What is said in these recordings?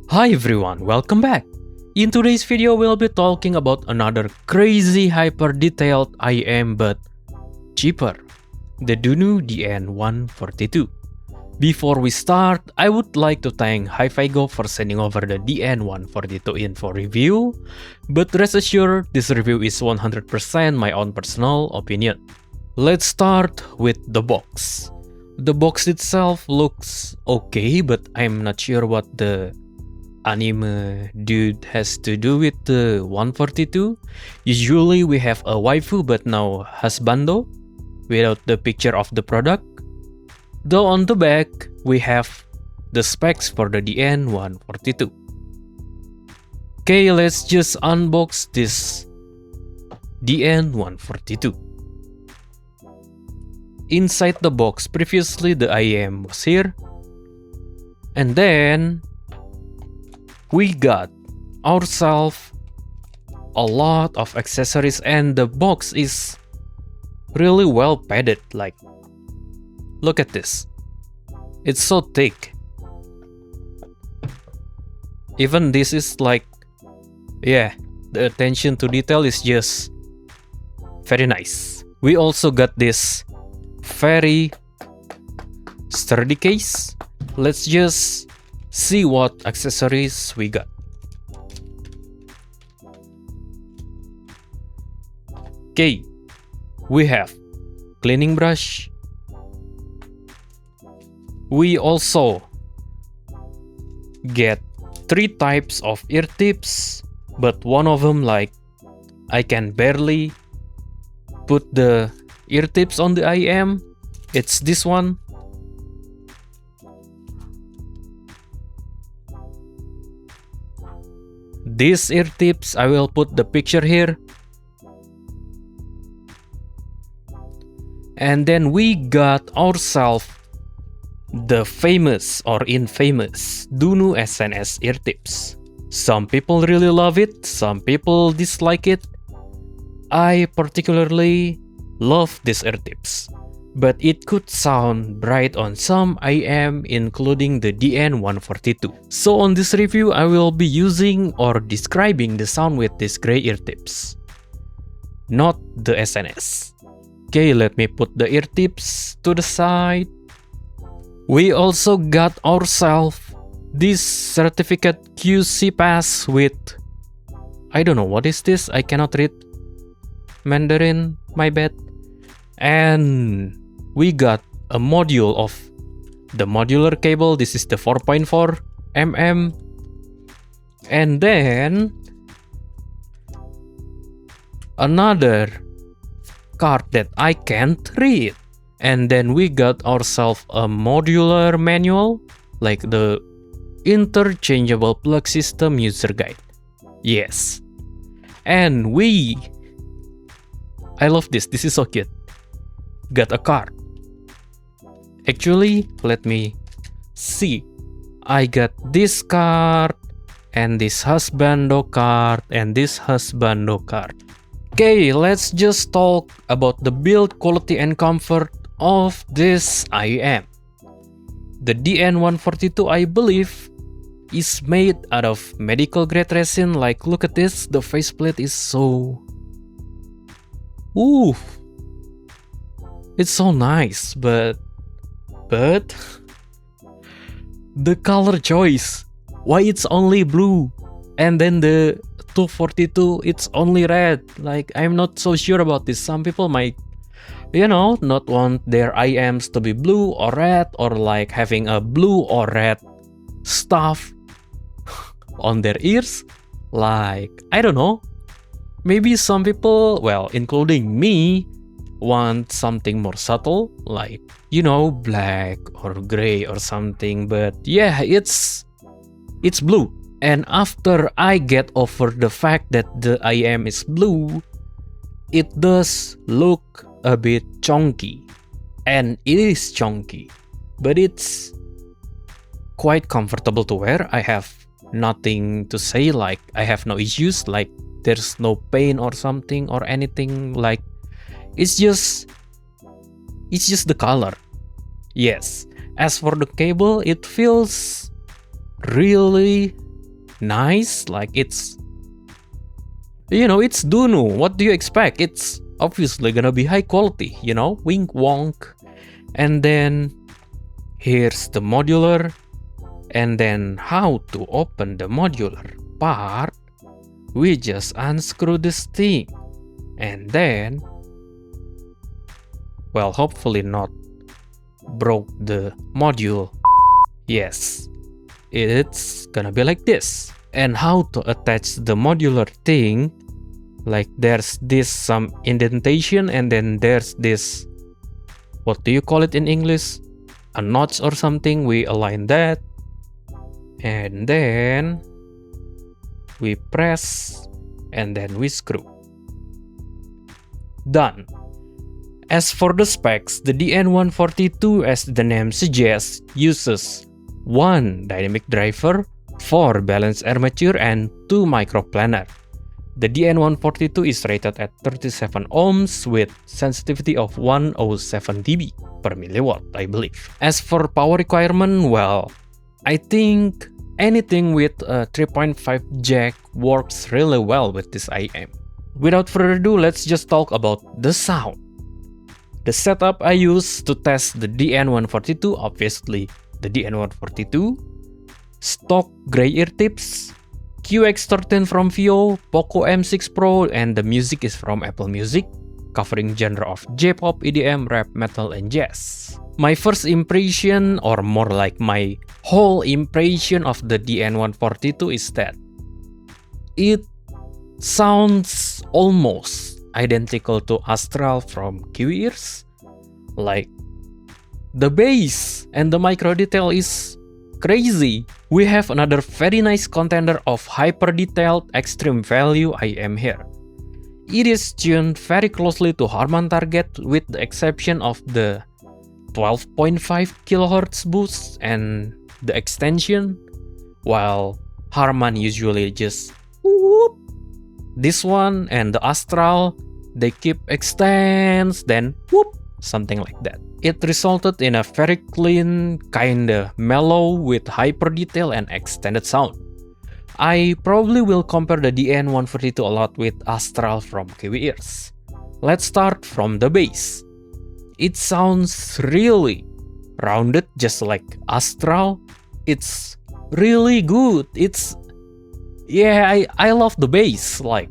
Hi everyone, welcome back. In today's video, we'll be talking about another crazy hyper detailed IEM but cheaper, the Dunu DN142. Before we start, I would like to thank Hi-Fi Go for sending over the DN142 info review, but rest assured, this review is 100% my own personal opinion. Let's start with the box. The box itself looks okay, but I'm not sure what the anime dude has to do with the 142. Usually we have a waifu, but now husbando without the picture of the product. Though on the back we have the specs for the DN142. Okay, let's just unbox this DN142. Inside the box, previously the IEM was here, and then we got ourselves a lot of accessories, and the box is really well padded. Like, look at this. It's so thick. Even this is like, yeah, the attention to detail is just very nice. We also got this very sturdy case. Let's just see what accessories we got. Okay, we have cleaning brush. We also get 3 types of ear tips, but one of them, like, I can barely put the ear tips on the IEM. It's this one. These ear tips, I will put the picture here. And then we got ourselves the famous or infamous Dunu SNS ear tips. Some people really love it, some people dislike it. I particularly love these ear tips, but it could sound bright on some IEM, including the DN142. So on this review, I will be using or describing the sound with these gray ear tips, not the SNS. Okay, let me put the ear tips to the side. We also got ourselves this certificate QC pass with, I don't know what is this, I cannot read Mandarin, my bad. And we got a module of the modular cable. This is the 4.4 mm. And then another card that I can't read. And then we got ourselves a modular manual, like the interchangeable plug system user guide. Yes. And I love this. This is so cute. Got a card. Actually, let me see. I got this card and this husbando card and this husbando card. Okay, let's just talk about the build quality and comfort of this IEM. The DN142, I believe, is made out of medical grade resin. Like, look at this. The faceplate is so... Ooh, it's so nice, but the color choice, why it's only blue, and then the 242 it's only red. Like, I'm not so sure about this. Some people might, not want their IEMs to be blue or red, or like having a blue or red stuff on their ears. Like, I don't know. Maybe some people, well, including me, want something more subtle, like, black or gray or something. But yeah, it's blue. And after I get over the fact that the IEM is blue, it does look a bit chunky. And it is chunky, but it's quite comfortable to wear. I have nothing to say, like, I have no issues, like, there's no pain or something or anything. Like, it's just the color. Yes. As for the cable, it feels really nice. Like it's Dunu. What do you expect? It's obviously gonna be high quality, wink wonk. And then here's the modular. And then how to open the modular part, we just unscrew this thing. And then, well, hopefully not broke the module. Yes, it's gonna be like this. And how to attach the modular thing, like there's this some indentation and then there's this, what do you call it in English? A notch or something. We align that. And then we press and then we screw. Done. As for the specs, the DN142, as the name suggests, uses 1 dynamic driver, 4 balanced armature, and 2 microplanar. The DN142 is rated at 37 ohms with sensitivity of 107 dB per milliwatt, I believe. As for power requirement, well, I think anything with a 3.5 jack works really well with this IEM. Without further ado, let's just talk about the sound. The setup I use to test the DN142, obviously the DN142, stock gray ear tips, QX13 from Vio, Poco M6 Pro, and the music is from Apple Music, covering genre of J-pop, EDM, rap, metal, and jazz. My first impression, or more like my whole impression of the DN142 is that it sounds almost identical to Astral from Kiwi Ears. Like, the bass and the micro detail is crazy. We have another very nice contender of hyper detailed extreme value IEM here. It is tuned very closely to Harman target with the exception of the 12.5 kHz boost and the extension, while Harman usually just whoop. This one and the Astral, they keep extends, then whoop, something like that. It resulted in a very clean, kinda mellow with hyper detail and extended sound. I probably will compare the DN142 a lot with Astral from Kiwi Ears. Let's start from the bass. It sounds really rounded, just like Astral. It's really good. I love the bass. Like,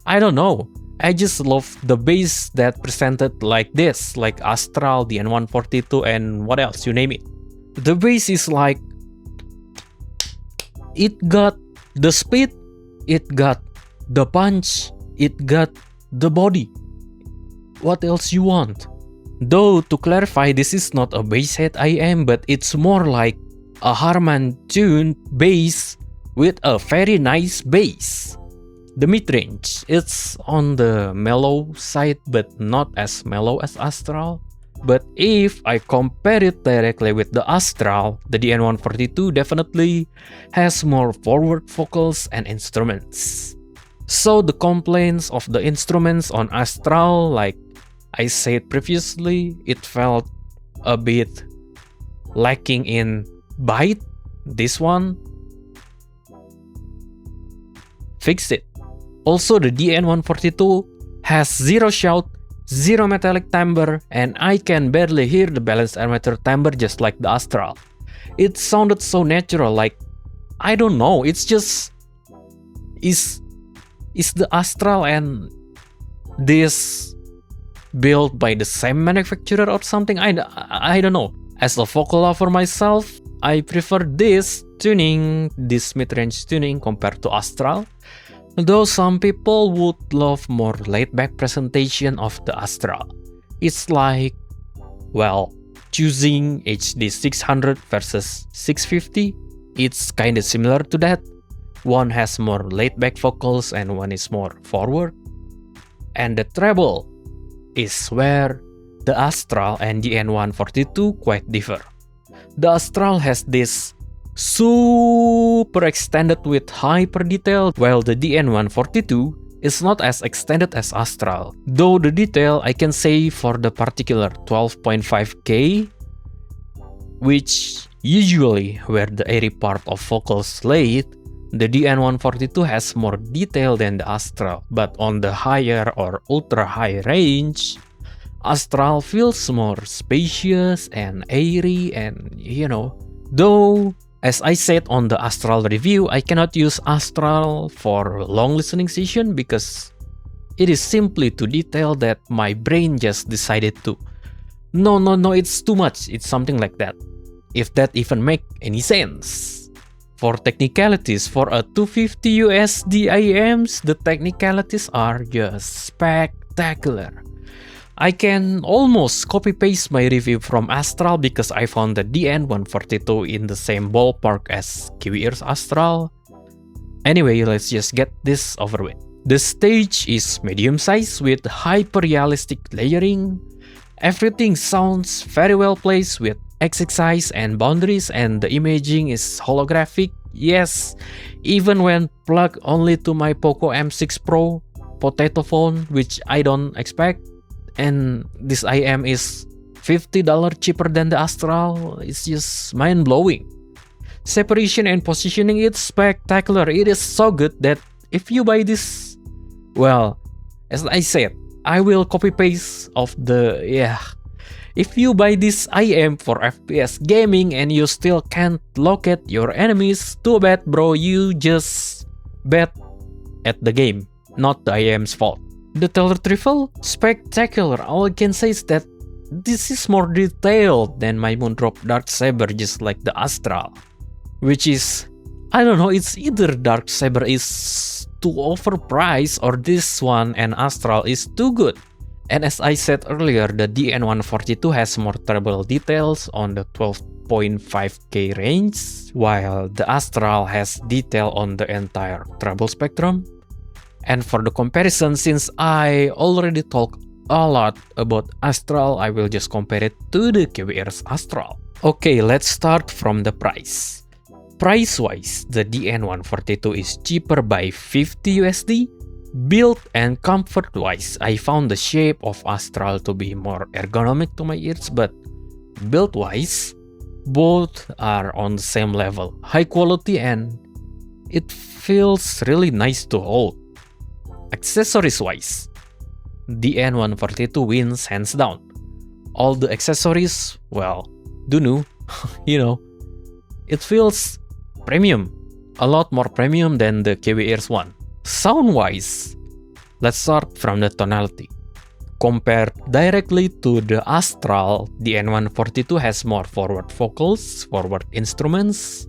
I don't know. I just love the bass that presented like this, like Astral, DN142, and what else, you name it. The bass is like, it got the speed, it got the punch, it got the body. What else you want? Though, to clarify, this is not a bass head IEM, but it's more like a Harman-tuned bass with a very nice bass. The mid-range, it's on the mellow side, but not as mellow as Astral. But if I compare it directly with the Astral, the DN142 definitely has more forward vocals and instruments. So the complaints of the instruments on Astral, like I said previously, it felt a bit lacking in bite. This one fixed it. Also, the DN142 has zero shout, zero metallic timbre, and I can barely hear the balanced armature timbre just like the Astral. It sounded so natural, like, I don't know, it's just, is the Astral and this built by the same manufacturer or something? I don't know. As a vocal lover myself, I prefer this tuning, this mid-range tuning compared to Astral. Though some people would love more laid-back presentation of the Astral. It's like, well, choosing HD 600 versus 650, it's kinda similar to that. One has more laid-back vocals and one is more forward. And the treble is where the Astral and the DN142 quite differ. The Astral has this super extended with hyper detail, while the DN142 is not as extended as Astral. Though the detail, I can say for the particular 12.5K, which usually where the airy part of vocals laid, The DN142 has more detail than the Astral, but on the higher or ultra high range, Astral feels more spacious and airy and though as I said on the Astral review, I cannot use Astral for long listening session because it is simply too detailed that my brain just decided to no, it's too much, it's something like that. If that even make any sense. For technicalities, for a 250 USD IEMs, the technicalities are just spectacular. I can almost copy-paste my review from Astral because I found the DN142 in the same ballpark as KiwiEar's Astral. Anyway, let's just get this over with. The stage is medium size with hyper-realistic layering. Everything sounds very well placed with exercise and boundaries, and the imaging is holographic. Yes, even when plugged only to my Poco M6 Pro potato phone, which I don't expect. And this IM is $50 cheaper than the Astral. It's just mind-blowing. Separation and positioning is spectacular. It is so good that if you buy this, well, as I said, I will copy-paste of the, If you buy this IM for FPS gaming and you still can't locate your enemies, too bad bro, you just bet at the game, not the IM's fault. The tail retrieval? Spectacular. All I can say is that this is more detailed than my Moondrop Darksaber, just like the Astral. Which is, I don't know, it's either Darksaber is too overpriced or this one and Astral is too good. And as I said earlier, the DN142 has more treble details on the 12.5K range, while the Astral has detail on the entire treble spectrum. And for the comparison, since I already talked a lot about Astral, I will just compare it to the KiwiEar's Astral. Okay, let's start from the price. Price-wise, the DN142 is cheaper by 50 USD. Build and comfort-wise, I found the shape of Astral to be more ergonomic to my ears, but build-wise, both are on the same level. High quality and it feels really nice to hold. Accessories-wise, the DN142 wins hands down. All the accessories, well, Dunu, it feels premium. A lot more premium than the KiwiEar's one. Sound-wise, let's start from the tonality. Compared directly to the Astral, the DN142 has more forward vocals, forward instruments.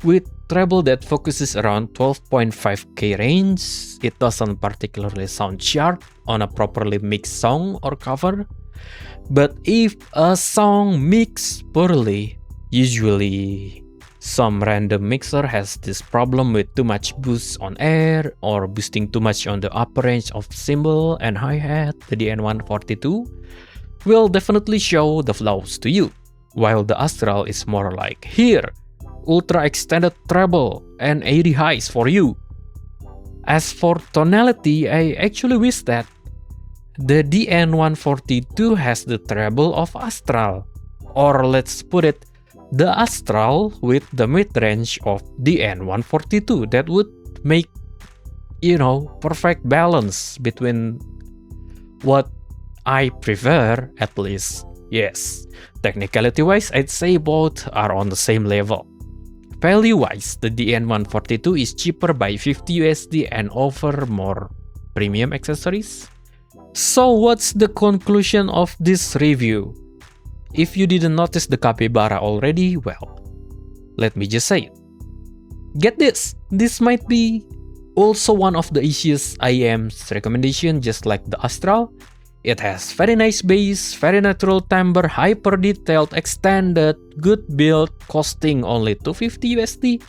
With treble that focuses around 12.5K range, it doesn't particularly sound sharp on a properly mixed song or cover. But if a song mixed poorly, usually some random mixer has this problem with too much boost on air or boosting too much on the upper range of cymbal and hi-hat, the DN142 will definitely show the flaws to you, while the Astral is more like, here, ultra extended treble and 80 highs for you. As for tonality, I actually wish that the DN142 has the treble of Astral, or let's put it, the Astral with the mid-range of DN142. That would make, perfect balance between what I prefer, at least. Yes, technicality-wise, I'd say both are on the same level. Value-wise, the DN142 is cheaper by 50 USD and offer more premium accessories. So what's the conclusion of this review? If you didn't notice the capybara already, well, let me just say it. Get this! This might be also one of the easiest IEM's recommendation, just like the Astral. It has very nice bass, very natural timbre, hyper detailed, extended, good build, costing only 250 USD.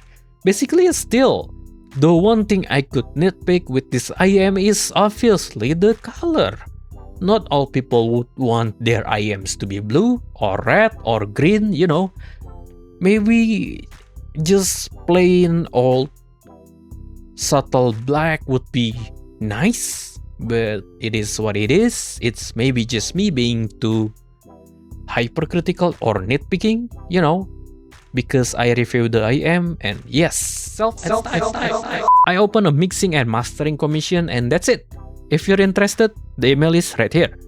Basically a steal. The one thing I could nitpick with this IEM is obviously the color. Not all people would want their IEMs to be blue or red or green, Maybe just plain old subtle black would be nice, but it is what it is. It's maybe just me being too hypercritical or nitpicking, because I reviewed the IEM and yes, I open a mixing and mastering commission and that's it. If you're interested, the email is right here.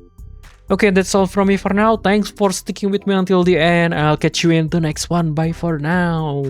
Okay, that's all from me for now. Thanks for sticking with me until the end. I'll catch you in the next one. Bye for now.